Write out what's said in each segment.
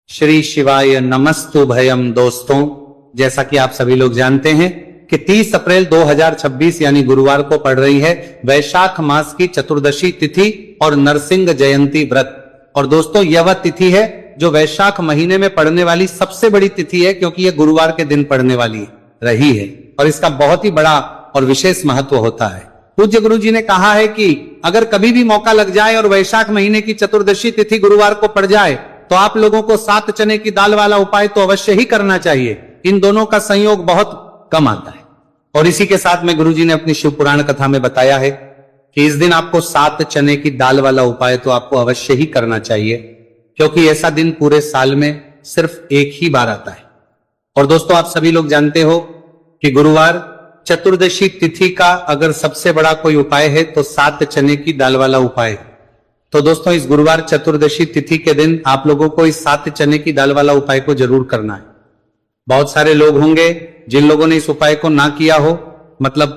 श्री शिवाय नमस्तु भयम। दोस्तों, जैसा कि आप सभी लोग जानते हैं कि 30 अप्रैल 2026 यानी गुरुवार को पड़ रही है वैशाख मास की चतुर्दशी तिथि और नरसिंह जयंती व्रत। और दोस्तों, यह वह तिथि है जो वैशाख महीने में पड़ने वाली सबसे बड़ी तिथि है, क्योंकि यह गुरुवार के दिन पड़ने वाली रही है और इसका बहुत ही बड़ा और विशेष महत्व होता है। पूज्य गुरु जी ने कहा है कि अगर कभी भी मौका लग जाए और वैशाख महीने की चतुर्दशी तिथि गुरुवार को पड़ जाए तो आप लोगों को 7 चने की दाल वाला उपाय तो अवश्य ही करना चाहिए। इन दोनों का संयोग बहुत कम आता है। और इसी के साथ में गुरु जी ने अपनी शिव पुराण कथा में बताया है कि इस दिन आपको 7 चने की दाल वाला उपाय तो आपको अवश्य ही करना चाहिए, क्योंकि ऐसा दिन पूरे साल में सिर्फ एक ही बार आता है। और दोस्तों, आप सभी लोग जानते हो कि गुरुवार चतुर्दशी तिथि का अगर सबसे बड़ा कोई उपाय है तो 7 चने की दाल वाला उपाय। तो दोस्तों, इस गुरुवार चतुर्दशी तिथि के दिन आप लोगों को इस 7 चने की दाल वाला उपाय को जरूर करना है। बहुत सारे लोग होंगे जिन लोगों ने इस उपाय को ना किया हो, मतलब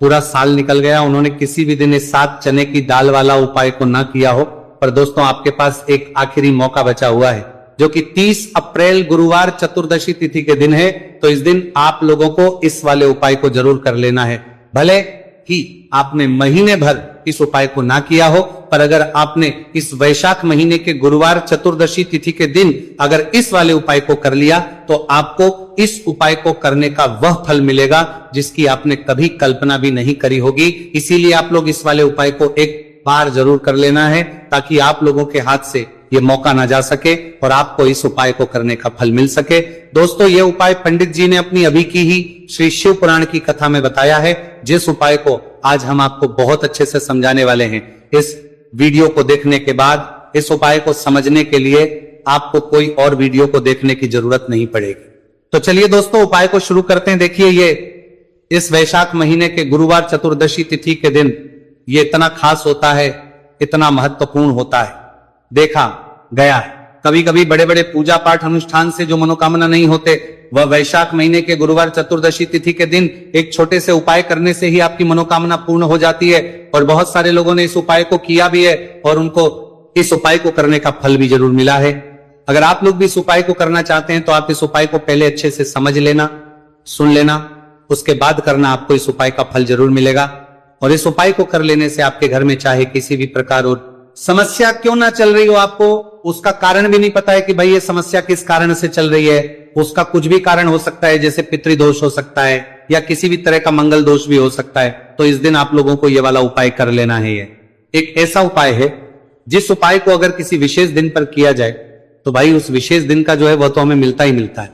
पूरा साल निकल गया, उन्होंने किसी भी दिन इस 7 चने की दाल वाला उपाय को ना किया हो। पर दोस्तों, आपके पास एक आखिरी मौका बचा हुआ है, जो कि 30 अप्रैल गुरुवार चतुर्दशी तिथि के दिन है। तो इस दिन आप लोगों को इस वाले उपाय को जरूर कर लेना है। भले ही आपने महीने भर इस उपाय को ना किया हो, पर अगर आपने इस वैशाख महीने के गुरुवार चतुर्दशी तिथि के दिन अगर इस वाले उपाय को कर लिया तो आपको इस उपाय को करने का वह फल मिलेगा जिसकी आपने कभी कल्पना भी नहीं करी होगी। इसीलिए आप लोग इस वाले उपाय को एक बार जरूर कर लेना है, ताकि आप लोगों के हाथ से ये मौका ना जा सके और आपको इस उपाय को करने का फल मिल सके। दोस्तों, ये उपाय पंडित जी ने अपनी अभी की ही श्री शिव पुराण की कथा में बताया है, जिस उपाय को आज हम आपको बहुत अच्छे से समझाने वाले हैं। इस वीडियो को देखने के बाद इस उपाय को समझने के लिए आपको कोई और वीडियो को देखने की जरूरत नहीं पड़ेगी। तो चलिए दोस्तों, उपाय को शुरू करते हैं। देखिए, ये इस वैशाख महीने के गुरुवार चतुर्दशी तिथि के दिन ये इतना खास होता है, इतना महत्वपूर्ण होता है, देखा गया है। कभी कभी बड़े बड़े पूजा पाठ अनुष्ठान से जो मनोकामना नहीं होते, वह वैशाख महीने के गुरुवार चतुर्दशी तिथि के दिन एक छोटे से उपाय करने से ही आपकी मनोकामना पूर्ण हो जाती है। और बहुत सारे लोगों ने इस उपाय को किया भी है और उनको इस उपाय को करने का फल भी जरूर मिला है। अगर आप लोग भी इस उपाय को करना चाहते हैं तो आप इस उपाय को पहले अच्छे से समझ लेना, सुन लेना, उसके बाद करना, आपको इस उपाय का फल जरूर मिलेगा। और इस उपाय को कर लेने से आपके घर में चाहे किसी भी प्रकार और समस्या क्यों ना चल रही हो, आपको उसका कारण भी नहीं पता है कि भाई ये समस्या किस कारण से चल रही है, उसका कुछ भी कारण हो सकता है, जैसे पितृदोष हो सकता है या किसी भी तरह का मंगल दोष भी हो सकता है। तो इस दिन आप लोगों को ये वाला उपाय कर लेना है। ये एक ऐसा उपाय है जिस उपाय को अगर किसी विशेष दिन पर किया जाए तो भाई उस विशेष दिन का जो है वह तो हमें मिलता ही मिलता है,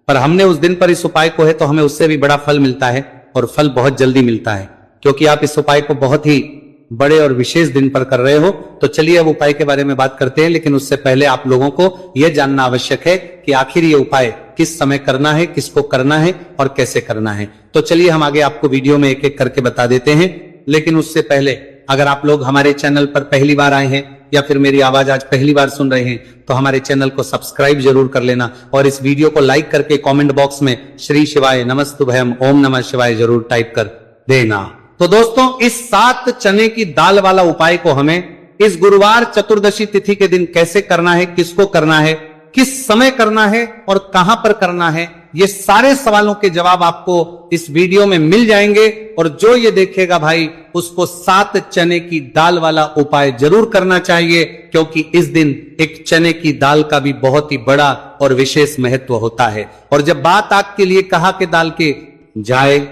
पर हमने उस दिन पर इस उपाय को है तो हमें उससे भी बड़ा फल मिलता है और फल बहुत जल्दी मिलता है, क्योंकि आप इस उपाय को बहुत ही बड़े और विशेष दिन पर कर रहे हो। तो चलिए अब उपाय के बारे में बात करते हैं, लेकिन उससे पहले आप लोगों को यह जानना आवश्यक है कि आखिर ये उपाय किस समय करना है, किसको करना है और कैसे करना है। तो चलिए हम आगे आपको वीडियो में एक एक करके बता देते हैं। लेकिन उससे पहले अगर आप लोग हमारे चैनल पर पहली बार आए हैं या फिर मेरी आवाज आज पहली बार सुन रहे हैं तो हमारे चैनल को सब्सक्राइब जरूर कर लेना और इस वीडियो को लाइक करके कमेंट बॉक्स में श्री शिवाय नमस्तुभयम ओम नमः शिवाय जरूर टाइप कर देना। तो दोस्तों, इस 7 चने की दाल वाला उपाय को हमें इस गुरुवार चतुर्दशी तिथि के दिन कैसे करना है, किसको करना है, किस समय करना है और कहां पर करना है, ये सारे सवालों के जवाब आपको इस वीडियो में मिल जाएंगे। और जो ये देखेगा भाई उसको 7 चने की दाल वाला उपाय जरूर करना चाहिए, क्योंकि इस दिन एक चने की दाल का भी बहुत ही बड़ा और विशेष महत्व होता है। और जब बात आपके लिए कहा कि दाल के जाए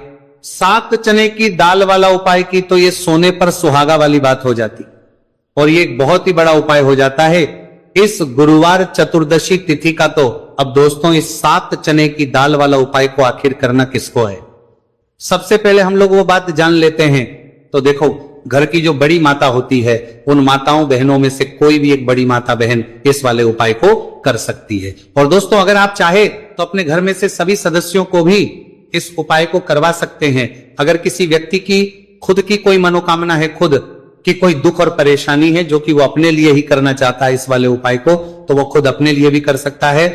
7 चने की दाल वाला उपाय की, तो ये सोने पर सुहागा वाली बात हो जाती और ये एक बहुत ही बड़ा उपाय हो जाता है इस गुरुवार चतुर्दशी तिथि का। तो अब दोस्तों, इस 7 चने की दाल वाला उपाय को आखिर करना किसको है, सबसे पहले हम लोग वो बात जान लेते हैं। तो देखो, घर की जो बड़ी माता होती है उन माताओं बहनों में से कोई भी एक बड़ी माता बहन इस वाले उपाय को कर सकती है। और दोस्तों, अगर आप चाहे तो अपने घर में से सभी सदस्यों को भी इस उपाय को करवा सकते हैं। अगर किसी व्यक्ति की खुद की कोई मनोकामना है, खुद की कोई दुख और परेशानी है जो कि वो अपने लिए ही करना चाहता है इस वाले उपाय को, तो वो खुद अपने लिए भी कर सकता है।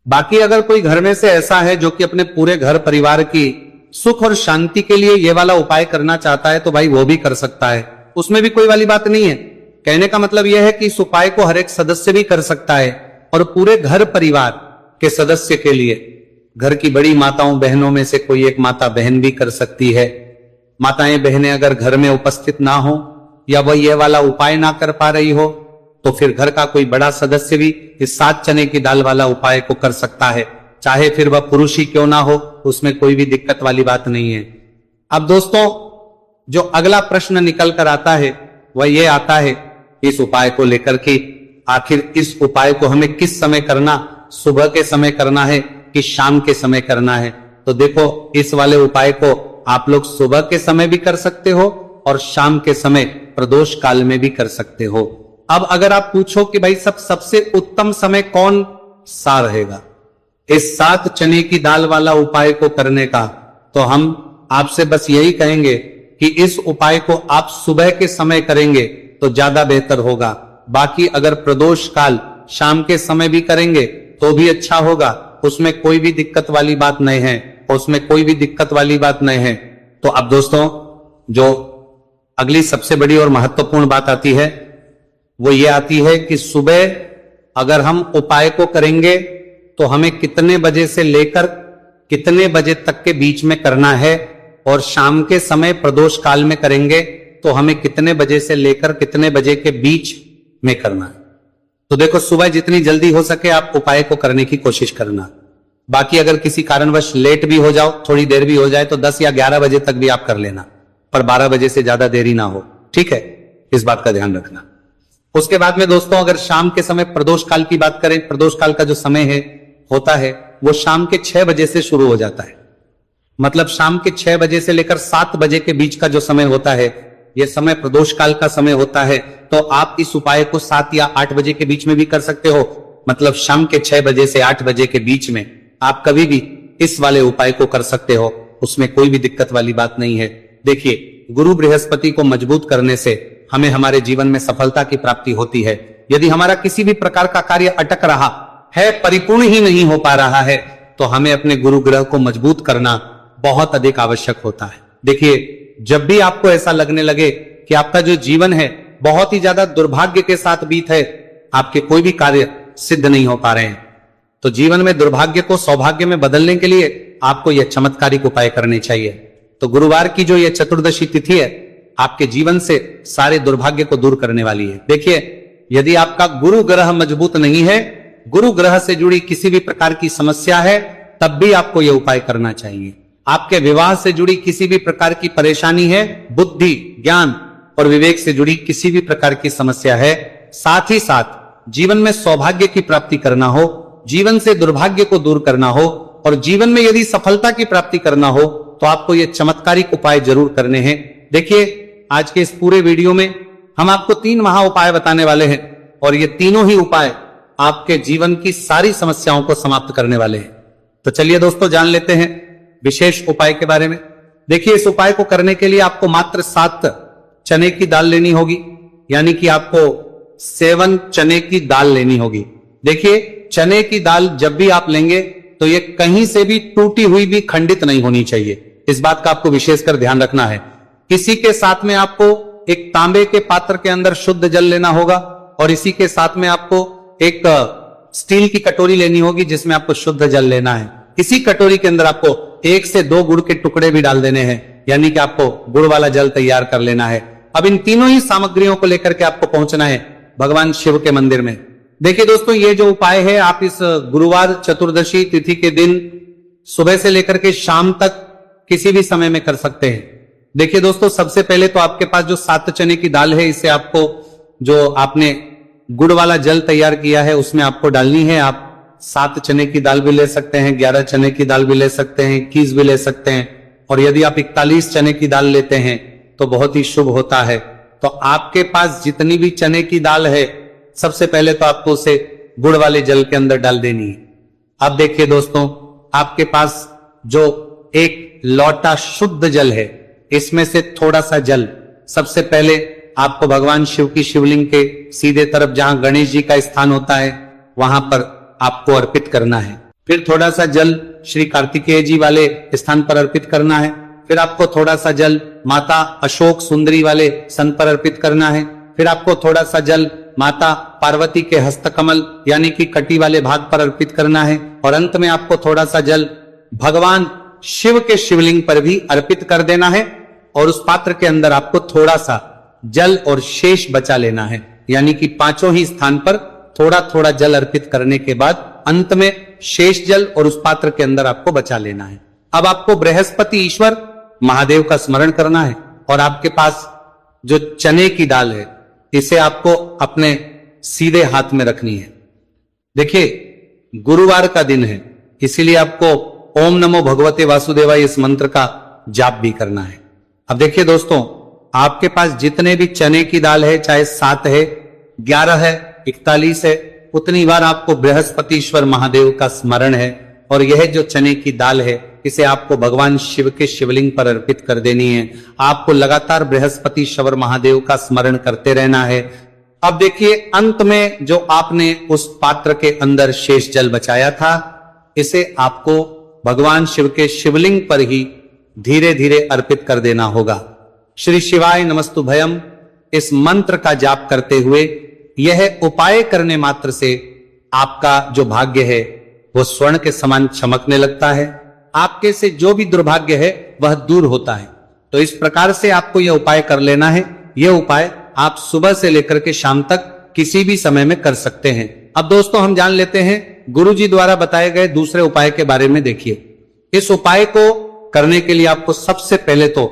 बाकी अगर कोई घर में से ऐसा है जो कि अपने पूरे घर परिवार की सुख और शांति के लिए ये वाला उपाय करना चाहता है तो भाई वो भी कर सकता है, उसमें भी कोई वाली बात नहीं है। कहने का मतलब यह है कि इस उपाय को हर एक सदस्य भी कर सकता है और पूरे घर परिवार के सदस्य के लिए घर की बड़ी माताओं बहनों में से कोई एक माता बहन भी कर सकती है। माताएं बहनें अगर घर में उपस्थित ना हो या वह ये वाला उपाय ना कर पा रही हो तो फिर घर का कोई बड़ा सदस्य भी इस 7 चने की दाल वाला उपाय को कर सकता है, चाहे फिर वह पुरुष ही क्यों ना हो, उसमें कोई भी दिक्कत वाली बात नहीं है। अब दोस्तों जो अगला प्रश्न निकल कर आता है वह यह आता है इस उपाय को लेकर के आखिर इस उपाय को हमें किस समय करना, सुबह के समय करना है कि शाम के समय करना है। तो देखो इस वाले उपाय को आप लोग सुबह के समय भी कर सकते हो और शाम के समय प्रदोष काल में भी कर सकते हो। अब अगर आप पूछो कि भाई सबसे उत्तम समय कौन सा रहेगा इस 7 चने की दाल वाला उपाय को करने का, तो हम आपसे बस यही कहेंगे कि इस उपाय को आप सुबह के समय करेंगे तो ज्यादा बेहतर होगा। बाकी अगर प्रदोष काल शाम के समय भी करेंगे तो भी अच्छा होगा, उसमें कोई भी दिक्कत वाली बात नहीं है, उसमें कोई भी दिक्कत वाली बात नहीं है। तो अब दोस्तों जो अगली सबसे बड़ी और महत्वपूर्ण बात आती है वो ये आती है कि सुबह अगर हम उपाय को करेंगे तो हमें कितने बजे से लेकर कितने बजे तक के बीच में करना है, और शाम के समय प्रदोष काल में करेंगे तो हमें कितने बजे से लेकर कितने बजे के बीच में करना है। तो देखो सुबह जितनी जल्दी हो सके आप उपाय को करने की कोशिश करना। बाकी अगर किसी कारणवश लेट भी हो जाओ, थोड़ी देर भी हो जाए तो 10 या 11 बजे तक भी आप कर लेना, पर 12 बजे से ज्यादा देरी ना हो, ठीक है, इस बात का ध्यान रखना। उसके बाद में दोस्तों अगर शाम के समय प्रदोष काल की बात करें, प्रदोष काल का जो समय है होता है वो शाम के 6 बजे से शुरू हो जाता है। मतलब शाम के 6 बजे से लेकर 7 बजे के बीच का जो समय होता है यह समय प्रदोष काल का समय होता है। तो आप इस उपाय को 7 या 8 बजे के बीच में भी कर सकते हो। मतलब शाम के 6 बजे से 8 बजे के बीच में आप कभी भी इस वाले उपाय को कर सकते हो, उसमें कोई भी दिक्कत वाली बात नहीं है। देखिए गुरु बृहस्पति को मजबूत करने से हमें हमारे जीवन में सफलता की प्राप्ति होती है। यदि हमारा किसी भी प्रकार का कार्य अटक रहा है, परिपूर्ण ही नहीं हो पा रहा है, तो हमें अपने गुरु ग्रह को मजबूत करना बहुत अधिक आवश्यक होता है। देखिए जब भी आपको ऐसा लगने लगे कि आपका जो जीवन है बहुत ही ज्यादा दुर्भाग्य के साथ बीत है, आपके कोई भी कार्य सिद्ध नहीं हो पा रहे हैं, तो जीवन में दुर्भाग्य को सौभाग्य में बदलने के लिए आपको यह चमत्कारिक उपाय करने चाहिए। तो गुरुवार की जो यह चतुर्दशी तिथि है आपके जीवन से सारे दुर्भाग्य को दूर करने वाली है। देखिए यदि आपका गुरु ग्रह मजबूत नहीं है, गुरु ग्रह से जुड़ी किसी भी प्रकार की समस्या है, तब भी आपको यह उपाय करना चाहिए। आपके विवाह से जुड़ी किसी भी प्रकार की परेशानी है, बुद्धि ज्ञान और विवेक से जुड़ी किसी भी प्रकार की समस्या है, साथ ही साथ जीवन में सौभाग्य की प्राप्ति करना हो, जीवन से दुर्भाग्य को दूर करना हो और जीवन में यदि सफलता की प्राप्ति करना हो तो आपको ये चमत्कारिक उपाय जरूर करने हैं। देखिए आज के इस पूरे वीडियो में हम आपको 3 महा उपाय बताने वाले हैं और ये तीनों ही उपाय आपके जीवन की सारी समस्याओं को समाप्त करने वाले हैं। तो चलिए दोस्तों जान लेते हैं विशेष उपाय के बारे में। देखिए इस उपाय को करने के लिए आपको मात्र 7 चने की दाल लेनी होगी, यानी कि आपको 7 चने की दाल लेनी होगी। देखिए चने की दाल जब भी आप लेंगे तो ये कहीं से भी टूटी हुई भी खंडित नहीं होनी चाहिए, इस बात का आपको विशेषकर ध्यान रखना है। इसी के साथ में आपको एक तांबे के पात्र के अंदर शुद्ध जल लेना होगा और इसी के साथ में आपको एक स्टील की कटोरी लेनी होगी जिसमें आपको शुद्ध जल लेना है। इसी कटोरी के अंदर आपको 1 से 2 गुड़ के टुकड़े भी डाल देने हैं, यानी कि आपको गुड़ वाला जल तैयार कर लेना है। अब इन तीनों ही सामग्रियों को लेकर के आपको पहुंचना है भगवान शिव के मंदिर में। देखिए दोस्तों ये जो उपाय है आप इस गुरुवार चतुर्दशी तिथि के दिन सुबह से लेकर के शाम तक किसी भी समय में कर सकते हैं। देखिए दोस्तों सबसे पहले तो आपके पास जो 7 चने की दाल है इसे आपको जो आपने गुड़ वाला जल तैयार किया है उसमें आपको डालनी है। आप 7 चने की दाल भी ले सकते हैं, 11 चने की दाल भी ले सकते हैं, 21 भी ले सकते हैं, और यदि आप 41 चने की दाल लेते हैं तो बहुत ही शुभ होता है। तो आपके पास जितनी भी चने की दाल है सबसे पहले तो आपको उसे गुड़ वाले जल के अंदर डाल देनी है। अब देखिए दोस्तों आपके पास जो एक लोटा शुद्ध जल है इसमें से थोड़ा सा जल सबसे पहले आपको भगवान शिव की शिवलिंग के सीधे तरफ जहां गणेश जी का स्थान होता है वहां पर आपको अर्पित करना है। फिर थोड़ा सा जल श्री कार्तिकेय जी वाले स्थान पर अर्पित करना है। फिर आपको थोड़ा सा जल माता अशोक सुंदरी वाले सन पर अर्पित करना है। फिर आपको थोड़ा सा जल माता पार्वती के हस्तकमल यानी कि कटी वाले भाग पर अर्पित करना है। और अंत में आपको थोड़ा सा जल भगवान शिव के शिवलिंग पर भी अर्पित कर देना है। और उस पात्र के अंदर आपको थोड़ा सा जल और शेष बचा लेना है, यानी कि पांचों ही स्थान पर थोड़ा थोड़ा जल अर्पित करने के बाद अंत में शेष जल और उस पात्र के अंदर आपको बचा लेना है। अब आपको बृहस्पति ईश्वर महादेव का स्मरण करना है और आपके पास जो चने की दाल है इसे आपको अपने सीधे हाथ में रखनी है। देखिए गुरुवार का दिन है, इसीलिए आपको ओम नमो भगवते वासुदेवाय इस मंत्र का जाप भी करना है। अब देखिए दोस्तों, आपके पास जितने भी चने की दाल है, चाहे 7 है, 11 है, 41 है, उतनी बार आपको बृहस्पतिश्वर महादेव का स्मरण है। और यह जो चने की दाल है इसे आपको भगवान शिव के शिवलिंग पर अर्पित कर देनी है। आपको लगातार बृहस्पतिश्वर महादेव का स्मरण करते रहना है। अब देखिए अंत में जो आपने उस पात्र के अंदर शेष जल बचाया था, इसे आपको भगवान शिव के शिवलिंग पर ही धीरे धीरे अर्पित कर देना होगा। श्री शिवाय नमस्तु भयम इस मंत्र का जाप करते हुए यह उपाय करने मात्र से आपका जो भाग्य है वो स्वर्ण के समान चमकने लगता है। आपके से जो भी दुर्भाग्य है वह दूर होता है। तो इस प्रकार से आपको यह उपाय कर लेना है। यह उपाय आप सुबह से लेकर के शाम तक किसी भी समय में कर सकते हैं। अब दोस्तों हम जान लेते हैं गुरु जी द्वारा बताए गए दूसरे उपाय के बारे में। देखिए इस उपाय को करने के लिए आपको सबसे पहले तो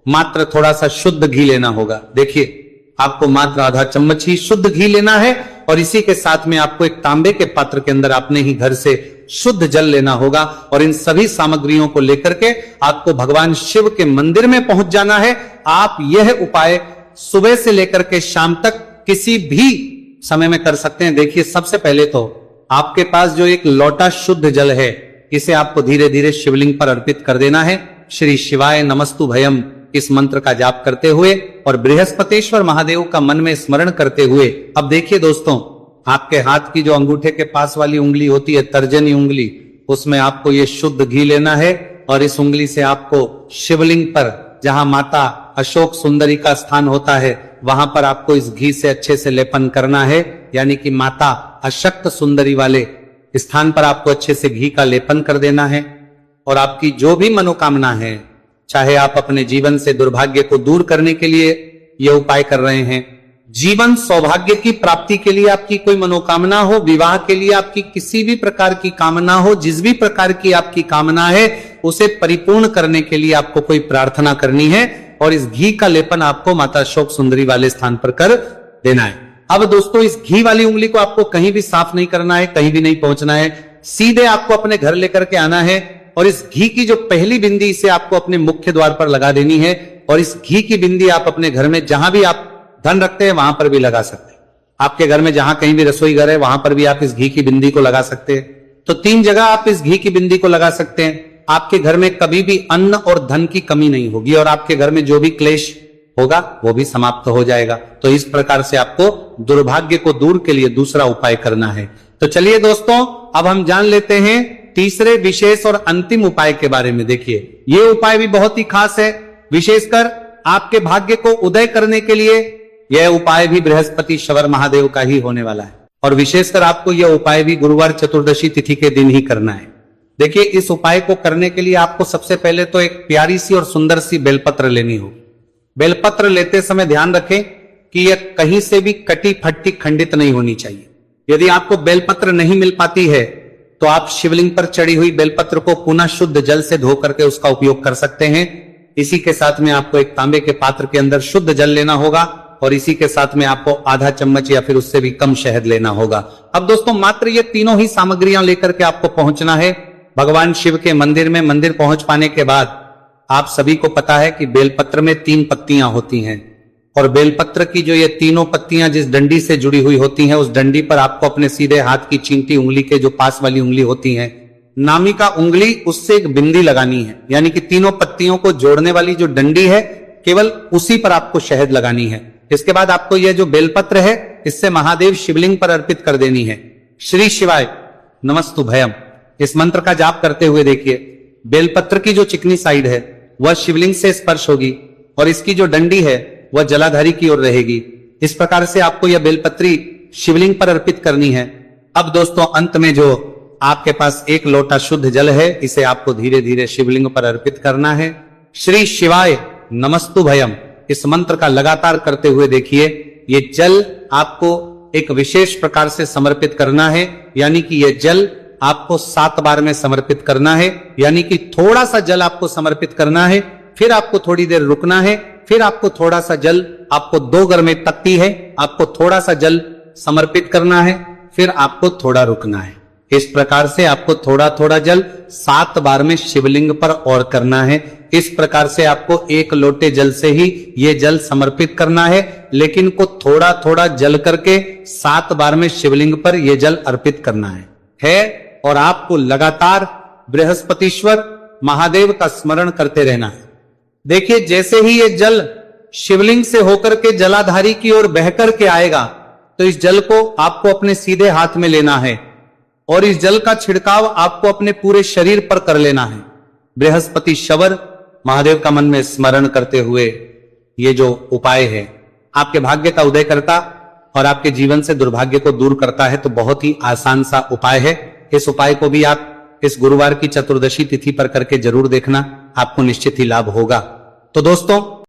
मात्र थोड़ा सा शुद्ध घी लेना होगा। देखिए आपको मात्र आधा चम्मच ही शुद्ध घी लेना है और इसी के साथ में आपको एक तांबे के पात्र के अंदर अपने ही घर से शुद्ध जल लेना होगा। और इन सभी सामग्रियों को लेकर के आपको भगवान शिव के मंदिर में पहुंच जाना है। आप यह उपाय सुबह से लेकर के शाम तक किसी भी समय में कर सकते हैं। देखिए सबसे पहले तो आपके पास जो एक लोटा शुद्ध जल है इसे आपको धीरे धीरे शिवलिंग पर अर्पित कर देना है। श्री शिवाय नमस्तु भयम इस मंत्र का जाप करते हुए और बृहस्पतिश्वर महादेव का मन में स्मरण करते हुए अब देखिए दोस्तों, आपके हाथ की जो अंगूठे के पास वाली उंगली होती है, तर्जनी उंगली, उसमें आपको ये शुद्ध घी लेना है और इस उंगली से आपको शिवलिंग पर जहां माता अशोक सुंदरी का स्थान होता है वहां पर आपको इस घी से अच्छे से लेपन करना है। यानी कि माता अशक्त सुंदरी वाले स्थान पर आपको अच्छे से घी का लेपन कर देना है। और आपकी जो भी मनोकामना है, चाहे आप अपने जीवन से दुर्भाग्य को दूर करने के लिए यह उपाय कर रहे हैं, जीवन सौभाग्य की प्राप्ति के लिए आपकी कोई मनोकामना हो, विवाह के लिए आपकी किसी भी प्रकार की कामना हो, जिस भी प्रकार की आपकी कामना है उसे परिपूर्ण करने के लिए आपको कोई प्रार्थना करनी है और इस घी का लेपन आपको माता अशोक सुंदरी वाले स्थान पर कर देना है। अब दोस्तों इस घी वाली उंगली को आपको कहीं भी साफ नहीं करना है, कहीं भी नहीं पहुंचना है, सीधे आपको अपने घर लेकर के आना है और इस घी की जो पहली बिंदी इसे आपको अपने मुख्य द्वार पर लगा देनी है। और इस घी की बिंदी आप अपने घर में जहां भी आप धन रखते हैं वहां पर भी लगा सकते हैं। आपके घर में जहां कहीं भी रसोई घर है वहां पर भी आप इस घी की बिंदी को लगा सकते हैं। तो 3 जगह आप इस घी की बिंदी को लगा सकते हैं। आपके घर में कभी भी अन्न और धन की कमी नहीं होगी और आपके घर में जो भी क्लेश होगा वो भी समाप्त हो जाएगा। तो इस प्रकार से आपको दुर्भाग्य को दूर के लिए दूसरा उपाय करना है। तो चलिए दोस्तों अब हम जान लेते हैं तीसरे विशेष और अंतिम उपाय के बारे में। देखिए ये उपाय भी बहुत ही खास है, विशेषकर आपके भाग्य को उदय करने के लिए यह उपाय भी बृहस्पतिश्वर महादेव का ही होने वाला है। और विशेषकर आपको यह उपाय भी गुरुवार चतुर्दशी तिथि के दिन ही करना है। देखिए इस उपाय को करने के लिए आपको सबसे पहले तो एक प्यारी सी और सुंदर सी बेलपत्र लेनी होगी। बेलपत्र लेते समय ध्यान रखें कि यह कहीं से भी कटी फटी खंडित नहीं होनी चाहिए। यदि आपको बेलपत्र नहीं मिल पाती है तो आप शिवलिंग पर चढ़ी हुई बेलपत्र को पुनः शुद्ध जल से धो करके उसका उपयोग कर सकते हैं। इसी के साथ में आपको एक तांबे के पात्र के अंदर शुद्ध जल लेना होगा और इसी के साथ में आपको आधा चम्मच या फिर उससे भी कम शहद लेना होगा। अब दोस्तों मात्र ये तीनों ही सामग्रियां लेकर के आपको पहुंचना है भगवान शिव के मंदिर में। मंदिर पहुंच पाने के बाद आप सभी को पता है कि बेलपत्र में 3 पत्तियां होती हैं और बेलपत्र की जो ये तीनों पत्तियां जिस डंडी से जुड़ी हुई होती हैं उस डंडी पर आपको अपने सीधे हाथ की चींटी उंगली के जो पास वाली उंगली होती है, नामिका उंगली, उससे एक बिंदी लगानी है। यानी कि तीनों पत्तियों को जोड़ने वाली जो डंडी है केवल उसी पर आपको शहद लगानी है। इसके बाद आपको यह जो बेलपत्र है इससे महादेव शिवलिंग पर अर्पित कर देनी है। श्री शिवाय नमस्तु भयम इस मंत्र का जाप करते हुए देखिए, बेलपत्र की जो चिकनी साइड है वह शिवलिंग से स्पर्श होगी और इसकी जो डंडी है वह जलाधारी की ओर रहेगी। इस प्रकार से आपको यह बेलपत्री शिवलिंग पर अर्पित करनी है। अब दोस्तों अंत में जो आपके पास एक लोटा शुद्ध जल है, इसे आपको धीरे धीरे शिवलिंग पर अर्पित करना है। श्री शिवाय नमस्तुभयम इस मंत्र का लगातार करते हुए देखिए, ये जल आपको एक विशेष प्रकार से समर्पित करना है, यानी कि यह जल आपको 7 बार में समर्पित करना है। यानी कि थोड़ा सा जल आपको समर्पित करना है, फिर आपको थोड़ी देर रुकना है, फिर आपको थोड़ा सा जल, आपको 2 घर में तख्ती है, आपको थोड़ा सा जल समर्पित करना है, फिर आपको थोड़ा रुकना है। इस प्रकार से आपको थोड़ा थोड़ा जल 7 बार में शिवलिंग पर और करना है। इस प्रकार से आपको 1 लोटे जल से ही यह जल समर्पित करना है, लेकिन को थोड़ा थोड़ा जल करके 7 बार में शिवलिंग पर यह जल अर्पित करना है। और आपको लगातार बृहस्पतिश्वर महादेव का स्मरण करते रहना है। देखिए, जैसे ही ये जल शिवलिंग से होकर के जलाधारी की ओर बहकर के आएगा, तो इस जल को आपको अपने सीधे हाथ में लेना है और इस जल का छिड़काव आपको अपने पूरे शरीर पर कर लेना है। बृहस्पति शवर महादेव का मन में स्मरण करते हुए ये जो उपाय है आपके भाग्य का उदय करता और आपके जीवन से दुर्भाग्य को दूर करता है। तो बहुत ही आसान सा उपाय है। इस उपाय को भी आप इस गुरुवार की चतुर्दशी तिथि पर करके जरूर देखना, आपको निश्चित ही लाभ होगा। तो दोस्तों